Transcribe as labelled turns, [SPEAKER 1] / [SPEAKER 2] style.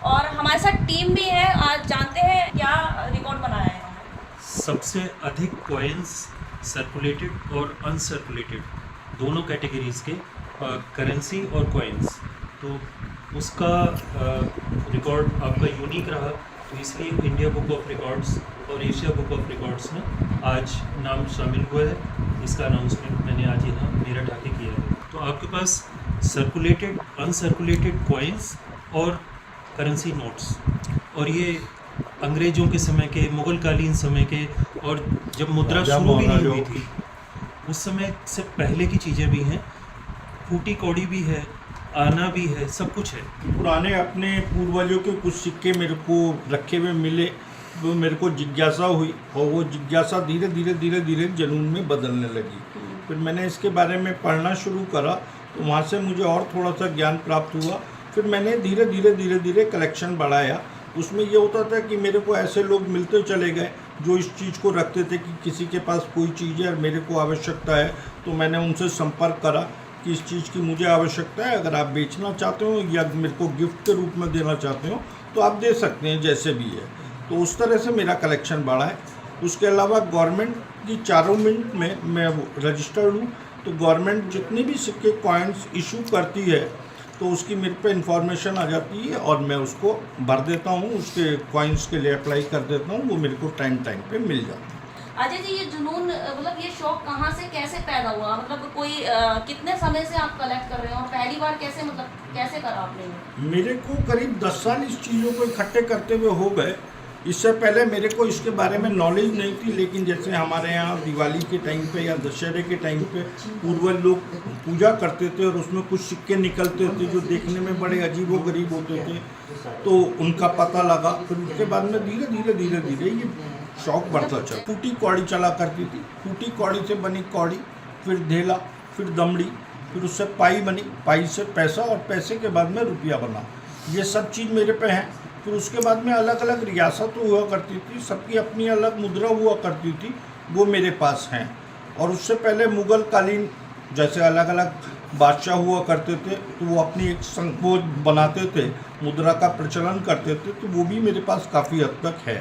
[SPEAKER 1] और हमारे साथ टीम भी है। आज जानते हैं क्या रिकॉर्ड बनाया है इन्होंने।
[SPEAKER 2] सबसे अधिक कॉइन्स सर्कुलेटेड और अनसर्कुलेटेड दोनों कैटेगरीज के करेंसी और कॉइन्स, तो उसका रिकॉर्ड आपका यूनिक रहा, तो इसलिए इंडिया बुक ऑफ रिकॉर्ड्स और एशिया बुक ऑफ रिकॉर्ड्स में आज नाम शामिल हुआ है। इसका अनाउंसमेंट मैंने आज यहाँ मेरठ आके किया है। तो आपके पास सर्कुलेटेड अनसर्कुलेटेड कॉइन्स और करेंसी नोट्स, और ये अंग्रेज़ों के समय के, मुग़ल कालीन समय के, और जब मुद्रा शुरू भी नहीं हुई थी उस समय से पहले की चीज़ें भी हैं। फूटी कौड़ी भी है, आना भी है, सब कुछ है।
[SPEAKER 3] पुराने अपने पूर्वजों के कुछ सिक्के मेरे को रखे हुए मिले, वो मेरे को जिज्ञासा हुई और वो जिज्ञासा धीरे धीरे जुनून में बदलने लगी। फिर मैंने इसके बारे में पढ़ना शुरू करा, तो वहाँ से मुझे और थोड़ा सा ज्ञान प्राप्त हुआ। फिर मैंने धीरे धीरे कलेक्शन बढ़ाया। उसमें ये होता था कि मेरे को ऐसे लोग मिलते चले गए जो इस चीज़ को रखते थे कि किसी के पास कोई चीज़ है और मेरे को आवश्यकता है, तो मैंने उनसे संपर्क करा कि इस चीज़ की मुझे आवश्यकता है, अगर आप बेचना चाहते हो या मेरे को गिफ्ट के रूप में देना चाहते हो तो आप दे सकते हैं, जैसे भी है। तो उस तरह से मेरा कलेक्शन बढ़ा है। उसके अलावा गवर्नमेंट की 4 मिनट में मैं रजिस्टर्ड हूँ, तो गवर्नमेंट जितने भी सिक्के कॉइन्स इशू करती है तो उसकी मेरे पे इंफॉर्मेशन आ जाती है और मैं उसको भर देता हूँ, उसके कॉइन्स के लिए अप्लाई कर देता हूँ, वो मेरे को टाइम पे मिल जाता है।
[SPEAKER 1] अजय जी, ये जुनून मतलब ये शौक कहाँ से कैसे पैदा हुआ? मतलब कोई कितने समय से आप कलेक्ट कर रहे हो और पहली बार कैसे, मतलब कैसे करा आपने?
[SPEAKER 3] मेरे को करीब 10 साल इस चीज़ों को इकट्ठे करते हुए हो गए। इससे पहले मेरे को इसके बारे में नॉलेज नहीं थी, लेकिन जैसे हमारे यहाँ दिवाली के टाइम पे या दशहरे के टाइम पे पूर्वज लोग पूजा करते थे और उसमें कुछ सिक्के निकलते थे जो देखने में बड़े अजीब व गरीब होते थे, तो उनका पता लगा। फिर उसके बाद में धीरे धीरे ये शौक बढ़ता चला। फूटी कौड़ी चला करती थी, फूटी कौड़ी से बनी कौड़ी, फिर धेला, फिर दमड़ी, फिर उससे पाई बनी, पाई से पैसा और पैसे के बाद में रुपया बना। ये सब चीज़ मेरे पे है। फिर उसके बाद में अलग अलग रियासत हुआ करती थी, सबकी अपनी अलग मुद्रा हुआ करती थी, वो मेरे पास हैं। और उससे पहले मुग़ल कालीन जैसे अलग अलग बादशाह हुआ करते थे, तो वो अपनी एक संकोच बनाते थे, मुद्रा का प्रचलन करते थे, तो वो भी मेरे पास काफ़ी हद तक है।